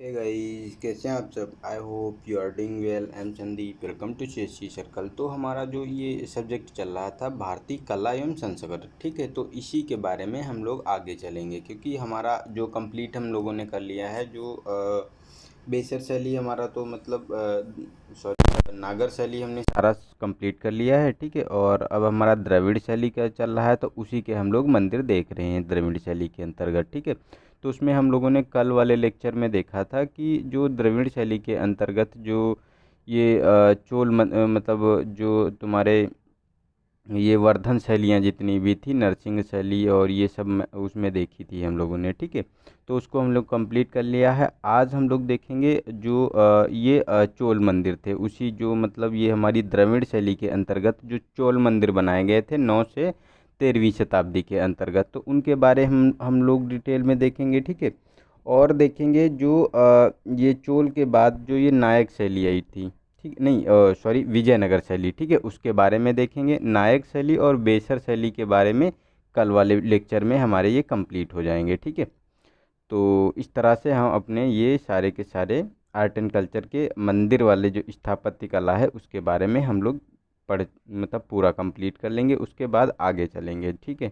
Hey guys, कैसे हैं आप सब। I hope you are doing well. I am Sandeep, welcome to CSC circle. तो हमारा जो ये सब्जेक्ट चल रहा था भारतीय कला एवं संस्कृति, ठीक है, तो इसी के बारे में हम लोग आगे चलेंगे क्योंकि हमारा जो कंप्लीट हम लोगों ने कर लिया है जो बेसर शैली हमारा, तो मतलब सॉरी नागर शैली हमने सारा कंप्लीट कर लिया है, ठीक है। और अब हमारा द्रविड़ शैली का चल रहा है, तो उसी के हम लोग मंदिर देख रहे हैं द्रविड़ शैली के अंतर्गत, ठीक है। तो उसमें हम लोगों ने कल वाले लेक्चर में देखा था कि जो द्रविड़ शैली के अंतर्गत जो ये मतलब जो तुम्हारे ये वर्धन शैलियाँ जितनी भी थी, नरसिंह शैली और ये सब उसमें देखी थी हम लोगों ने, ठीक है। तो उसको हम लोग कंप्लीट कर लिया है। आज हम लोग देखेंगे जो ये चोल मंदिर थे, उसी जो मतलब ये हमारी द्रविड़ शैली के अंतर्गत जो चोल मंदिर बनाए गए थे 9 से 13वीं शताब्दी के अंतर्गत, तो उनके बारे हम लोग डिटेल में देखेंगे, ठीक है। और देखेंगे जो ये चोल के बाद जो ये नायक शैली आई थी, ठीक नहीं, सॉरी विजयनगर शैली, ठीक है, उसके बारे में देखेंगे। नायक शैली और बेसर शैली के बारे में कल वाले लेक्चर में हमारे ये कंप्लीट हो जाएंगे, ठीक है। तो इस तरह से हम अपने ये सारे के सारे आर्ट एंड कल्चर के मंदिर वाले जो स्थापत्य कला है उसके बारे में हम लोग पढ़ मतलब पूरा कंप्लीट कर लेंगे, उसके बाद आगे चलेंगे, ठीक है।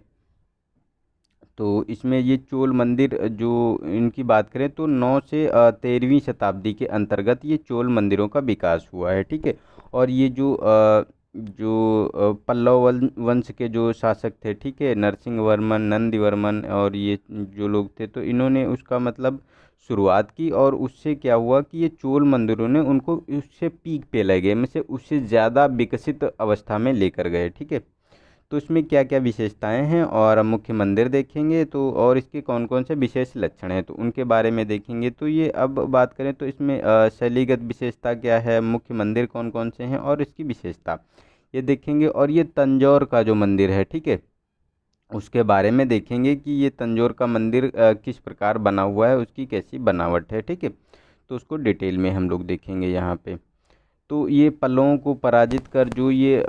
तो इसमें ये चोल मंदिर जो इनकी बात करें तो 9 से 13वीं शताब्दी के अंतर्गत ये चोल मंदिरों का विकास हुआ है, ठीक है। और ये जो पल्लव वंश के जो शासक थे, ठीक है, नरसिंह वर्मन, नंदी वर्मन और ये जो लोग थे, तो इन्होंने उसका मतलब शुरुआत की। और उससे क्या हुआ कि ये चोल मंदिरों ने उनको उससे पीक पे ले गए, में से उससे ज़्यादा विकसित अवस्था में लेकर गए, ठीक है। तो इसमें क्या क्या विशेषताएं हैं और मुख्य मंदिर देखेंगे, तो और इसके कौन कौन से विशेष लक्षण हैं तो उनके बारे में देखेंगे। तो ये अब बात करें तो इसमें शैलीगत विशेषता क्या है, मुख्य मंदिर कौन कौन से हैं और इसकी विशेषता ये देखेंगे। और ये तंजौर का जो मंदिर है, ठीक है, उसके बारे में देखेंगे कि ये तंजौर का मंदिर किस प्रकार बना हुआ है, उसकी कैसी बनावट है, ठीक है। तो उसको डिटेल में हम लोग देखेंगे यहाँ पे। तो ये पल्लवों को पराजित कर जो ये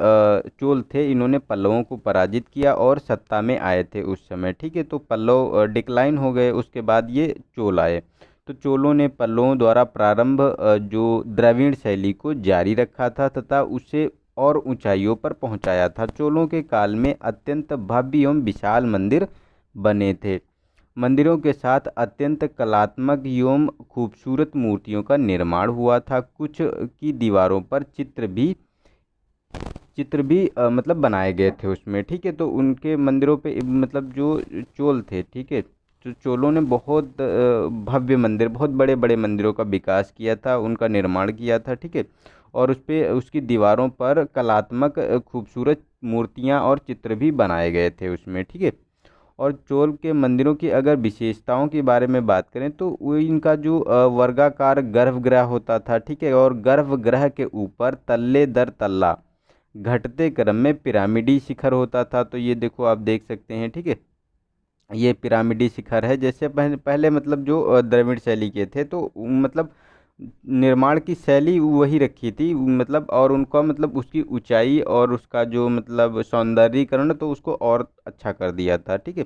चोल थे, इन्होंने पल्लवों को पराजित किया और सत्ता में आए थे उस समय, ठीक है। तो पल्लव डिक्लाइन हो गए, उसके बाद ये चोल आए। तो चोलों ने पल्लवों द्वारा प्रारंभ जो द्रविड़ शैली को जारी रखा था तथा उसे और ऊंचाइयों पर पहुंचाया था। चोलों के काल में अत्यंत भव्य एवं विशाल मंदिर बने थे। मंदिरों के साथ अत्यंत कलात्मक एवं खूबसूरत मूर्तियों का निर्माण हुआ था। कुछ की दीवारों पर चित्र भी मतलब बनाए गए थे उसमें, ठीक है। तो उनके मंदिरों पे मतलब जो चोल थे, ठीक है, तो चोलों ने बहुत भव्य मंदिर, बहुत बड़े बड़े मंदिरों का विकास किया था, उनका निर्माण किया था, ठीक है। और उस पे उसकी दीवारों पर कलात्मक खूबसूरत मूर्तियाँ और चित्र भी बनाए गए थे उसमें, ठीक है। और चोल के मंदिरों की अगर विशेषताओं के बारे में बात करें तो वो इनका जो वर्गाकार गर्भगृह होता था, ठीक है, और गर्भगृह के ऊपर तल्ले दर तल्ला घटते क्रम में पिरामिडी शिखर होता था। तो ये देखो आप देख सकते हैं, ठीक है, ये पिरामिडी शिखर है। जैसे पहले पहले मतलब जो द्रविड़ शैली के थे, तो मतलब निर्माण की शैली वही रखी थी, मतलब और उनका मतलब उसकी ऊंचाई और उसका जो मतलब सौंदर्यीकरण तो उसको और अच्छा कर दिया था, ठीक है।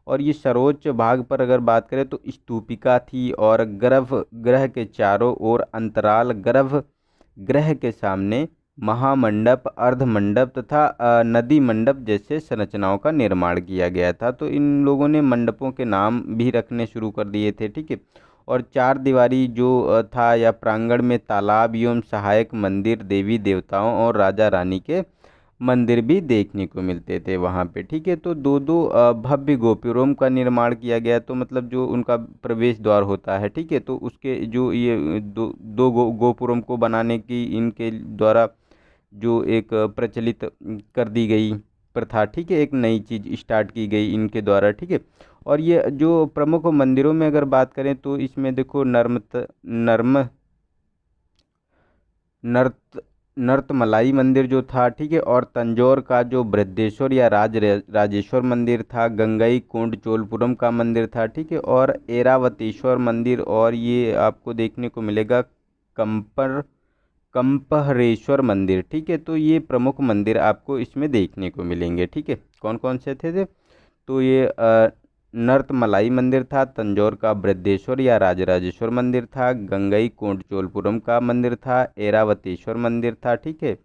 और ये सर्वोच्च भाग पर अगर बात करें तो स्तूपिका थी और गर्भगृह के चारों ओर अंतराल, गर्भगृह के सामने महामंडप, अर्धमंडप तथा नदी मंडप जैसे संरचनाओं का निर्माण किया गया था। तो इन लोगों ने मंडपों के नाम भी रखने शुरू कर दिए थे, ठीक है। और चार दीवारी जो था या प्रांगण में तालाब एवं सहायक मंदिर, देवी देवताओं और राजा रानी के मंदिर भी देखने को मिलते थे वहाँ पे, ठीक है। तो दो दो भव्य गोपुरम का निर्माण किया गया, तो मतलब जो उनका प्रवेश द्वार होता है, ठीक है, तो उसके जो ये दो गोपुरम को बनाने की इनके द्वारा जो एक प्रचलित कर दी गई प्रथा, ठीक है, एक नई चीज़ स्टार्ट की गई इनके द्वारा, ठीक है। और ये जो प्रमुख मंदिरों में अगर बात करें तो इसमें देखो नर्म नर्त नर्तमलाई मंदिर जो था, ठीक है, और तंजौर का जो बृहदेश्वर या राजेश्वर मंदिर था, गंगई कोंड चोलपुरम का मंदिर था, ठीक है, और एरावतेश्वर मंदिर, और ये आपको देखने को मिलेगा कंपर कंपहरेश्वर मंदिर, ठीक है। तो ये प्रमुख मंदिर आपको इसमें देखने को मिलेंगे, ठीक है। कौन कौन से थे? तो ये नर्तमलाई मंदिर था, तंजौर का बृहदेश्वर या राजराजेश्वर मंदिर था, गंगई कोंड चोलपुरम का मंदिर था, ऐरावतेश्वर मंदिर था, ठीक है,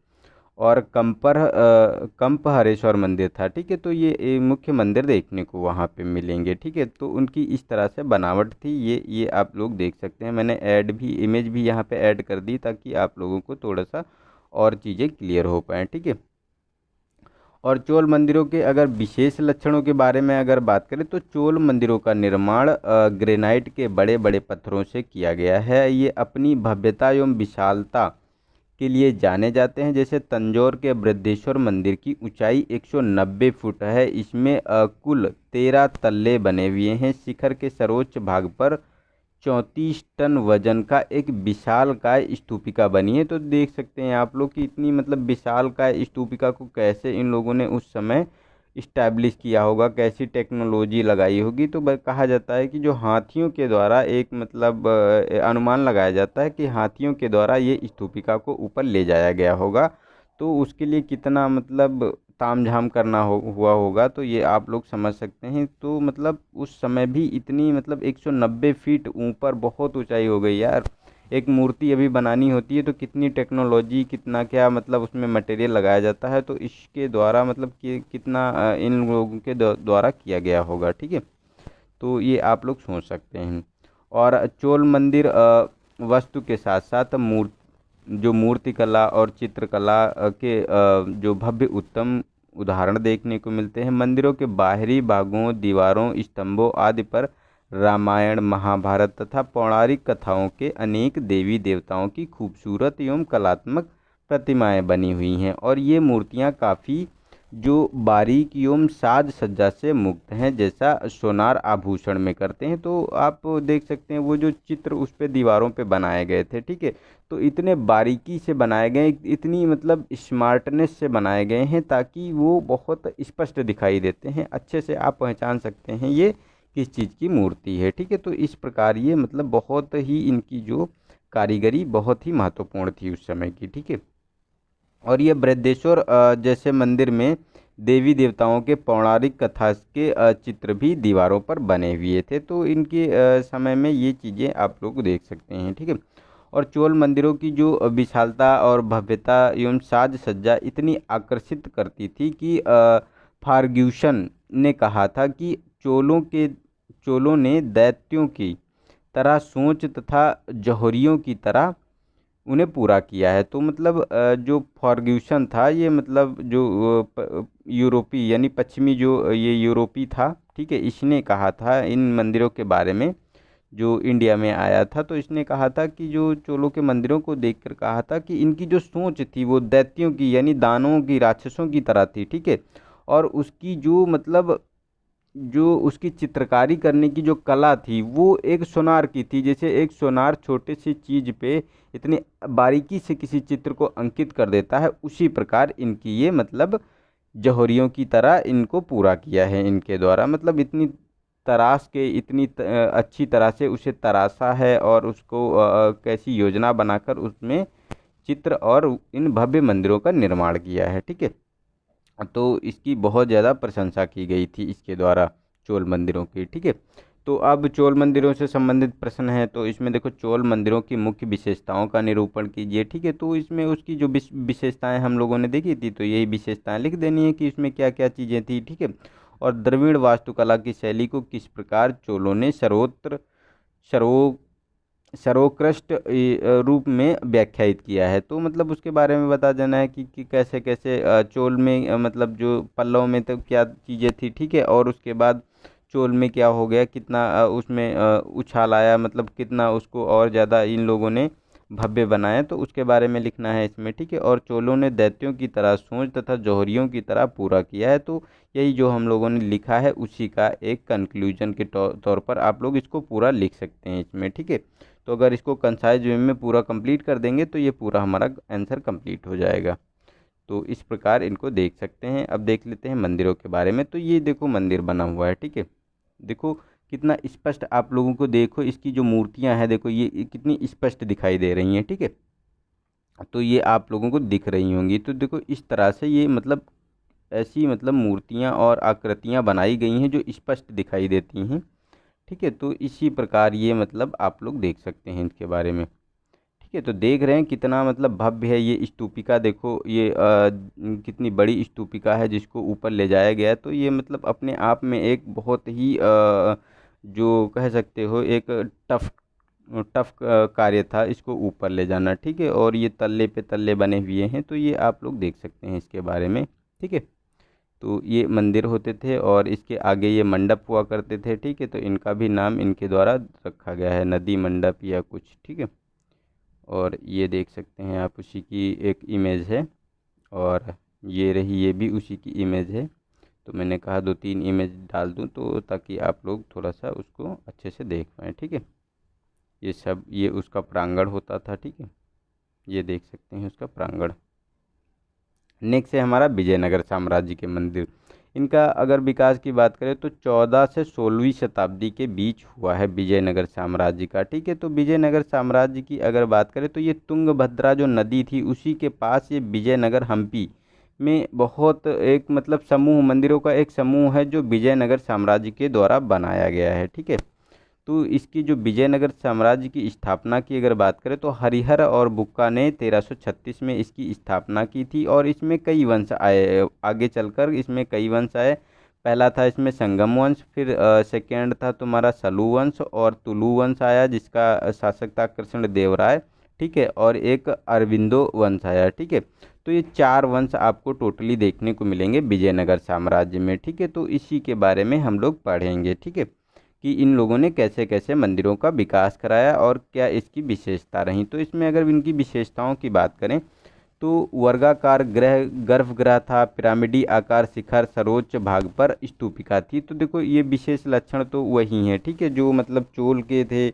और कंपहरेश्वर मंदिर था, ठीक है। तो ये मुख्य मंदिर देखने को वहाँ पे मिलेंगे, ठीक है। तो उनकी इस तरह से बनावट थी, ये आप लोग देख सकते हैं। मैंने इमेज भी यहाँ पे ऐड कर दी ताकि आप लोगों को थोड़ा सा और चीज़ें क्लियर हो पाएँ, ठीक है। और चोल मंदिरों के अगर विशेष लक्षणों के बारे में अगर बात करें तो चोल मंदिरों का निर्माण ग्रेनाइट के बड़े बड़े पत्थरों से किया गया है। ये अपनी भव्यता एवं विशालता के लिए जाने जाते हैं। जैसे तंजौर के बृहदेश्वर मंदिर की ऊंचाई 190 फुट है। इसमें कुल 13 तल्ले बने हुए हैं। शिखर के सर्वोच्च भाग पर 34 टन वजन का एक विशालकाय स्तूपिका बनी है। तो देख सकते हैं आप लोग कि इतनी मतलब विशालकाय स्तूपिका को कैसे इन लोगों ने उस समय इस्टेब्लिश किया होगा, कैसी टेक्नोलॉजी लगाई होगी। तो कहा जाता है कि जो हाथियों के द्वारा एक मतलब अनुमान लगाया जाता है कि हाथियों के द्वारा ये स्तूपिका को ऊपर ले जाया गया होगा। तो उसके लिए कितना मतलब तामझाम करना हुआ होगा, तो ये आप लोग समझ सकते हैं। तो मतलब उस समय भी इतनी मतलब 190 फीट ऊपर, बहुत ऊंचाई हो गई यार। एक मूर्ति अभी बनानी होती है तो कितनी टेक्नोलॉजी, कितना क्या मतलब उसमें मटेरियल लगाया जाता है। तो इसके द्वारा मतलब कि कितना इन लोगों के द्वारा किया गया होगा, ठीक है। तो ये आप लोग सोच सकते हैं। और चोल मंदिर वास्तु के साथ साथ जो मूर्तिकला और चित्रकला के जो भव्य उत्तम उदाहरण देखने को मिलते हैं। मंदिरों के बाहरी भागों, दीवारों, स्तंभों आदि पर रामायण, महाभारत तथा पौराणिक कथाओं के अनेक देवी देवताओं की खूबसूरत एवं कलात्मक प्रतिमाएं बनी हुई हैं। और ये मूर्तियां काफ़ी जो बारीक एवं साज सज्जा से मुक्त हैं, जैसा सोनार आभूषण में करते हैं। तो आप देख सकते हैं वो जो चित्र उस पे दीवारों पे बनाए गए थे, ठीक है। तो इतने बारीकी से बनाए गए, इतनी मतलब स्मार्टनेस से बनाए गए हैं ताकि वो बहुत स्पष्ट दिखाई देते हैं, अच्छे से आप पहचान सकते हैं ये किस चीज़ की मूर्ति है, ठीक है। तो इस प्रकार ये मतलब बहुत ही इनकी जो कारीगरी बहुत ही महत्वपूर्ण थी उस समय की, ठीक है। और ये बृहदेश्वर जैसे मंदिर में देवी देवताओं के पौराणिक कथा के चित्र भी दीवारों पर बने हुए थे। तो इनके समय में ये चीज़ें आप लोग देख सकते हैं, ठीक है। और चोल मंदिरों की जो विशालता और भव्यता एवं साज सज्जा इतनी आकर्षित करती थी कि फार्ग्यूसन ने कहा था कि चोलों ने दैत्यों की तरह सोच तथा जौहरियों की तरह उन्हें पूरा किया है। तो मतलब जो फर्ग्यूसन था ये मतलब जो यूरोपी यानी पश्चिमी जो ये यूरोपी था, ठीक है, इसने कहा था इन मंदिरों के बारे में। जो इंडिया में आया था तो इसने कहा था कि जो चोलों के मंदिरों को देखकर कहा था कि इनकी जो सोच थी वो दैत्यों की यानी दानवों की, राक्षसों की तरह थी, ठीक है। और उसकी जो मतलब जो उसकी चित्रकारी करने की जो कला थी वो एक सोनार की थी। जैसे एक सोनार छोटे सी चीज़ पे इतनी बारीकी से किसी चित्र को अंकित कर देता है, उसी प्रकार इनकी ये मतलब जौहरियों की तरह इनको पूरा किया है इनके द्वारा। मतलब इतनी तराश के इतनी अच्छी तरह से उसे तराशा है और उसको कैसी योजना बनाकर उसमें चित्र और इन भव्य मंदिरों का निर्माण किया है, ठीक है। तो इसकी बहुत ज़्यादा प्रशंसा की गई थी इसके द्वारा चोल मंदिरों की, ठीक है। तो अब चोल मंदिरों से संबंधित प्रश्न है, तो इसमें देखो चोल मंदिरों की मुख्य विशेषताओं का निरूपण कीजिए, ठीक है। तो इसमें उसकी जो विशेषताएं हम लोगों ने देखी थी, तो यही विशेषताएं लिख देनी है कि इसमें क्या क्या चीज़ें थी, ठीक है। और द्रविड़ वास्तुकला की शैली को किस प्रकार चोलों ने सर्वो सर्वोत्कृष्ट रूप में व्याख्यायित किया है। तो मतलब उसके बारे में बता देना है कि कैसे कैसे चोल में मतलब जो पल्लव में तो क्या चीज़ें थी, ठीक है। और उसके बाद चोल में क्या हो गया, कितना उसमें उछाल आया, मतलब कितना उसको और ज़्यादा इन लोगों ने भव्य बनाया, तो उसके बारे में लिखना है इसमें, ठीक है। और चोलों ने दैत्यों की तरह सोच तथा जौहरियों की तरह पूरा किया है। तो यही जो हम लोगों ने लिखा है उसी का एक कंक्लूजन के तौर पर आप लोग इसको पूरा लिख सकते हैं इसमें, ठीक है। तो अगर इसको कंसाइज वे में पूरा कंप्लीट कर देंगे तो ये पूरा हमारा आंसर कंप्लीट हो जाएगा। तो इस प्रकार इनको देख सकते हैं। अब देख लेते हैं मंदिरों के बारे में। तो ये देखो मंदिर बना हुआ है, ठीक है। देखो कितना स्पष्ट आप लोगों को, देखो इसकी जो मूर्तियां हैं, देखो ये कितनी स्पष्ट दिखाई दे रही हैं, ठीक है। तो ये आप लोगों को दिख रही होंगी। तो देखो इस तरह से ये मतलब ऐसी मतलब मूर्तियाँ और आकृतियाँ बनाई गई हैं जो स्पष्ट दिखाई देती हैं। ठीक है, तो इसी प्रकार ये मतलब आप लोग देख सकते हैं इसके बारे में। ठीक है, तो देख रहे हैं कितना मतलब भव्य है ये स्तूपिका। देखो ये कितनी बड़ी स्तूपिका है जिसको ऊपर ले जाया गया है। तो ये मतलब अपने आप में एक बहुत ही जो कह सकते हो एक टफ टफ कार्य था इसको ऊपर ले जाना। ठीक है, और ये तल्ले पे तल्ले बने हुए हैं, तो ये आप लोग देख सकते हैं इसके बारे में। ठीक है, तो ये मंदिर होते थे और इसके आगे ये मंडप हुआ करते थे। ठीक है, तो इनका भी नाम इनके द्वारा रखा गया है, नदी मंडप या कुछ। ठीक है, और ये देख सकते हैं आप उसी की एक इमेज है, और ये रही, ये भी उसी की इमेज है। तो मैंने कहा दो तीन इमेज डाल दूं तो ताकि आप लोग थोड़ा सा उसको अच्छे से देख पाएँ। ठीक है, ये सब ये उसका प्रांगण होता था। ठीक है, ये देख सकते हैं उसका प्रांगण। नेक्स्ट है हमारा विजयनगर साम्राज्य के मंदिर। इनका अगर विकास की बात करें तो 14 से 16वीं शताब्दी के बीच हुआ है विजयनगर साम्राज्य का। ठीक है, तो विजयनगर साम्राज्य की अगर बात करें तो ये तुंगभद्रा जो नदी थी उसी के पास ये विजयनगर हम्पी में बहुत एक मतलब समूह मंदिरों का एक समूह है जो विजयनगर साम्राज्य के द्वारा बनाया गया है। ठीक है, तो इसकी जो विजयनगर साम्राज्य की स्थापना की अगर बात करें तो हरिहर और बुक्का ने 1336 में इसकी स्थापना की थी, और इसमें कई वंश आए। आगे चलकर इसमें कई वंश आए। पहला था इसमें संगम वंश, फिर सेकेंड था तुम्हारा सलू वंश, और तुलु वंश आया जिसका शासक था कृष्ण देव राय। ठीक है, और एक अरविंदो वंश आया। ठीक है, तो ये चार वंश आपको टोटली देखने को मिलेंगे विजयनगर साम्राज्य में। ठीक है, तो इसी के बारे में हम लोग पढ़ेंगे। ठीक है, कि इन लोगों ने कैसे कैसे मंदिरों का विकास कराया और क्या इसकी विशेषता रही। तो इसमें अगर इनकी विशेषताओं की बात करें तो वर्गाकार गर्भगृह था, पिरामिडी आकार शिखर, सर्वोच्च भाग पर स्तूपिका थी। तो देखो ये विशेष लक्षण तो वही हैं। ठीक है, जो मतलब चोल के थे,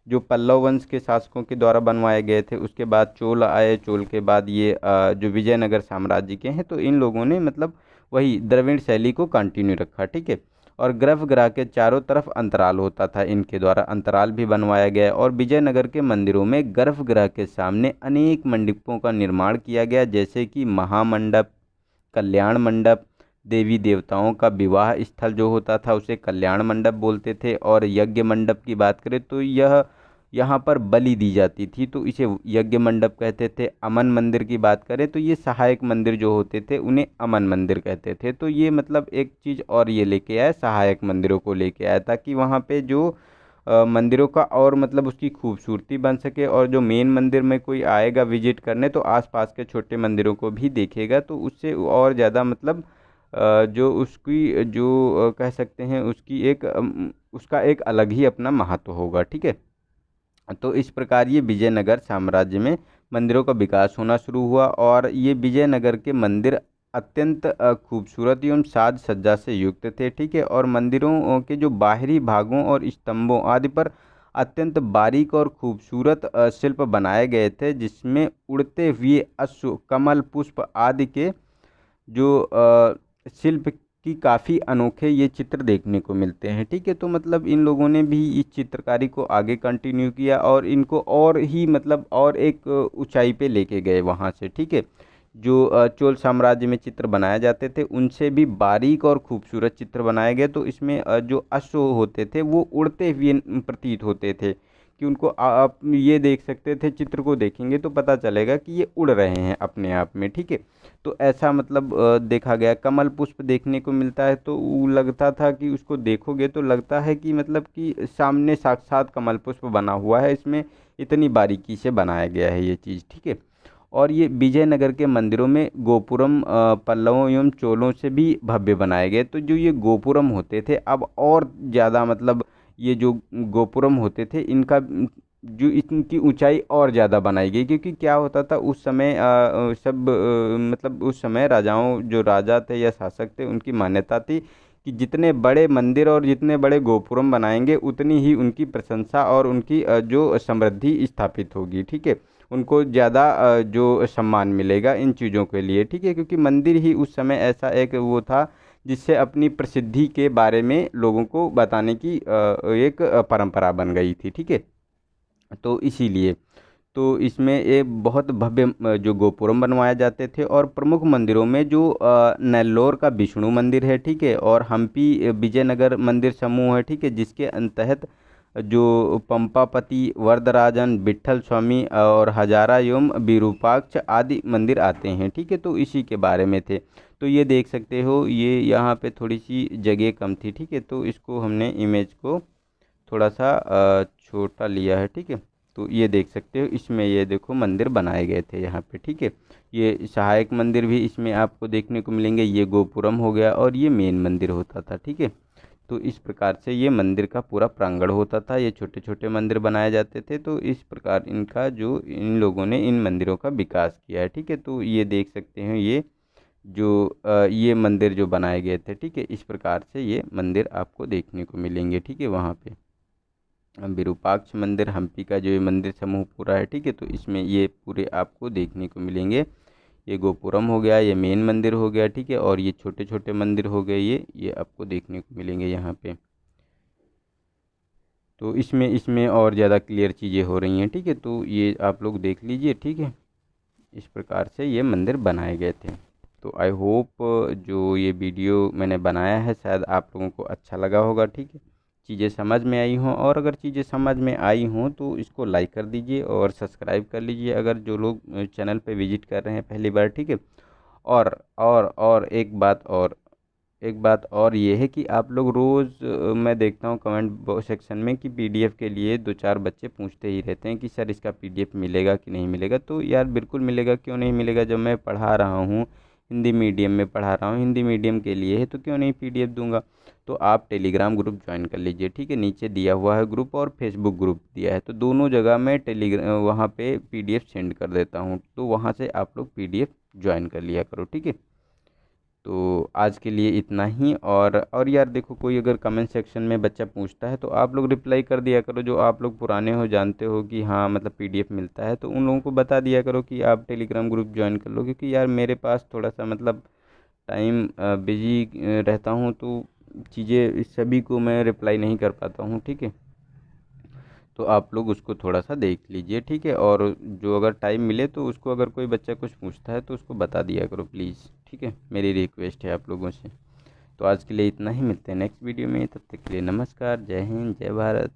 जो पल्लव वंश के शासकों के द्वारा बनवाए गए थे, उसके बाद चोल आए, चोल के बाद ये जो विजयनगर साम्राज्य के हैं, तो इन लोगों ने मतलब वही द्रविड़ शैली को कंटिन्यू रखा। ठीक है, और गर्भगृह के चारों तरफ अंतराल होता था, इनके द्वारा अंतराल भी बनवाया गया। और विजयनगर के मंदिरों में गर्भगृह के सामने अनेक मंडपों का निर्माण किया गया, जैसे कि महामंडप, कल्याण मंडप, देवी देवताओं का विवाह स्थल जो होता था उसे कल्याण मंडप बोलते थे। और यज्ञ मंडप की बात करें तो यह यहाँ पर बलि दी जाती थी, तो इसे यज्ञ मंडप कहते थे। अमन मंदिर की बात करें तो ये सहायक मंदिर जो होते थे उन्हें अमन मंदिर कहते थे। तो ये मतलब एक चीज़ और ये लेके आया, सहायक मंदिरों को लेके आया, ताकि वहाँ पे जो मंदिरों का और मतलब उसकी खूबसूरती बन सके, और जो मेन मंदिर में कोई आएगा विजिट करने तो आसपास के छोटे मंदिरों को भी देखेगा, तो उससे और ज़्यादा मतलब जो उसकी जो कह सकते हैं उसकी एक उसका एक अलग ही अपना महत्व होगा। ठीक है, तो इस प्रकार ये विजयनगर साम्राज्य में मंदिरों का विकास होना शुरू हुआ, और ये विजयनगर के मंदिर अत्यंत खूबसूरत एवं साज सज्जा से युक्त थे। ठीक है, और मंदिरों के जो बाहरी भागों और स्तंभों आदि पर अत्यंत बारीक और खूबसूरत शिल्प बनाए गए थे, जिसमें उड़ते हुए अश्व, कमल, पुष्प आदि के जो शिल्प की काफ़ी अनोखे ये चित्र देखने को मिलते हैं। ठीक है, तो मतलब इन लोगों ने भी इस चित्रकारी को आगे कंटिन्यू किया और इनको और ही मतलब और एक ऊंचाई पे लेके गए वहाँ से। ठीक है, जो चोल साम्राज्य में चित्र बनाए जाते थे उनसे भी बारीक और खूबसूरत चित्र बनाए गए। तो इसमें जो अश्व होते थे वो उड़ते हुए प्रतीत होते थे, कि उनको आप ये देख सकते थे, चित्र को देखेंगे तो पता चलेगा कि ये उड़ रहे हैं अपने आप में। ठीक है, तो ऐसा मतलब देखा गया। कमल पुष्प देखने को मिलता है तो वो लगता था कि उसको देखोगे तो लगता है कि मतलब कि सामने साक्षात कमल पुष्प बना हुआ है, इसमें इतनी बारीकी से बनाया गया है ये चीज़। ठीक है, और ये विजयनगर के मंदिरों में गोपुरम पल्लवों एवं चोलों से भी भव्य बनाए गए। तो जो ये गोपुरम होते थे अब और ज़्यादा मतलब ये जो गोपुरम होते थे इनका जो इनकी ऊंचाई और ज़्यादा बनाई गई, क्योंकि क्या होता था उस समय सब मतलब उस समय राजाओं जो राजा थे या शासक थे उनकी मान्यता थी कि जितने बड़े मंदिर और जितने बड़े गोपुरम बनाएंगे उतनी ही उनकी प्रशंसा और उनकी जो समृद्धि स्थापित होगी। ठीक है, उनको ज़्यादा जो सम्मान मिलेगा इन चीज़ों के लिए। ठीक है, क्योंकि मंदिर ही उस समय ऐसा एक वो था जिससे अपनी प्रसिद्धि के बारे में लोगों को बताने की एक परंपरा बन गई थी। ठीक है, तो इसीलिए तो इसमें ये बहुत भव्य जो गोपुरम बनवाए जाते थे। और प्रमुख मंदिरों में जो नेल्लोर का विष्णु मंदिर है, ठीक है, और हम्पी विजयनगर मंदिर समूह है, ठीक है, जिसके तहत जो पंपापति, वरदराजन, विट्ठल स्वामी और हजारा एवं विरूपाक्ष आदि मंदिर आते हैं, ठीक है। तो इसी के बारे में थे। तो ये देख सकते हो, ये यहाँ पे थोड़ी सी जगह कम थी, ठीक है, तो इसको हमने इमेज को थोड़ा सा छोटा लिया है, ठीक है। तो ये देख सकते हो, इसमें ये देखो मंदिर बनाए गए थे यहाँ पे, ठीक है। ये सहायक मंदिर भी इसमें आपको देखने को मिलेंगे। ये गोपुरम हो गया और ये मेन मंदिर होता था, ठीक है। तो इस प्रकार से ये मंदिर का पूरा प्रांगण होता था। ये छोटे छोटे मंदिर बनाए जाते थे। तो इस प्रकार इनका जो इन लोगों ने इन मंदिरों का विकास किया है, ठीक है। तो ये देख सकते हैं, ये जो ये मंदिर जो बनाए गए थे, ठीक है, इस प्रकार से ये मंदिर आपको देखने को मिलेंगे, ठीक है। वहाँ पे विरूपाक्ष मंदिर, हम्पी का जो ये मंदिर समूह पूरा है, ठीक है, तो इसमें ये पूरे आपको देखने को मिलेंगे। ये गोपुरम हो गया, ये मेन मंदिर हो गया, ठीक है, और ये छोटे छोटे मंदिर हो गए, ये आपको देखने को मिलेंगे यहाँ पे। तो इसमें इसमें और ज़्यादा क्लियर चीज़ें हो रही हैं, ठीक है। तो ये आप लोग देख लीजिए, ठीक है। इस प्रकार से ये मंदिर बनाए गए थे। तो आई होप जो ये वीडियो मैंने बनाया है शायद आप लोगों को अच्छा लगा होगा, ठीक है, चीज़ें समझ में आई हों। और अगर चीज़ें समझ में आई हों तो इसको लाइक कर दीजिए और सब्सक्राइब कर लीजिए, अगर जो लोग चैनल पे विजिट कर रहे हैं पहली बार, ठीक है। और एक बात और ये है कि आप लोग रोज़ मैं देखता हूँ कमेंट सेक्शन में कि पीडीएफ के लिए दो चार बच्चे पूछते ही रहते हैं कि सर इसका पीडीएफ मिलेगा कि नहीं मिलेगा। तो यार बिल्कुल मिलेगा, क्यों नहीं मिलेगा। जब मैं पढ़ा रहा हूँ, हिंदी मीडियम में पढ़ा रहा हूँ, हिंदी मीडियम के लिए है, तो क्यों नहीं पीडीएफ दूंगा। तो आप टेलीग्राम ग्रुप ज्वाइन कर लीजिए, ठीक है, नीचे दिया हुआ है ग्रुप, और फेसबुक ग्रुप दिया है। तो दोनों जगह मैं टेलीग्राम वहाँ पे पीडीएफ सेंड कर देता हूँ। तो वहाँ से आप लोग पीडीएफ ज्वाइन कर लिया करो, ठीक है। तो आज के लिए इतना ही। और यार देखो, कोई अगर कमेंट सेक्शन में बच्चा पूछता है तो आप लोग रिप्लाई कर दिया करो। जो आप लोग पुराने हो, जानते हो कि हाँ मतलब पीडीएफ मिलता है, तो उन लोगों को बता दिया करो कि आप टेलीग्राम ग्रुप ज्वाइन कर लो। क्योंकि यार मेरे पास थोड़ा सा मतलब टाइम बिजी रहता हूँ, तो चीज़ें सभी को मैं रिप्लाई नहीं कर पाता हूँ, ठीक है। तो आप लोग उसको थोड़ा सा देख लीजिए, ठीक है। और जो अगर टाइम मिले तो उसको, अगर कोई बच्चा कुछ पूछता है तो उसको बता दिया करो प्लीज़, ठीक है, मेरी रिक्वेस्ट है आप लोगों से। तो आज के लिए इतना ही, मिलते हैं नेक्स्ट वीडियो में। तब तक के लिए नमस्कार, जय हिंद, जय भारत।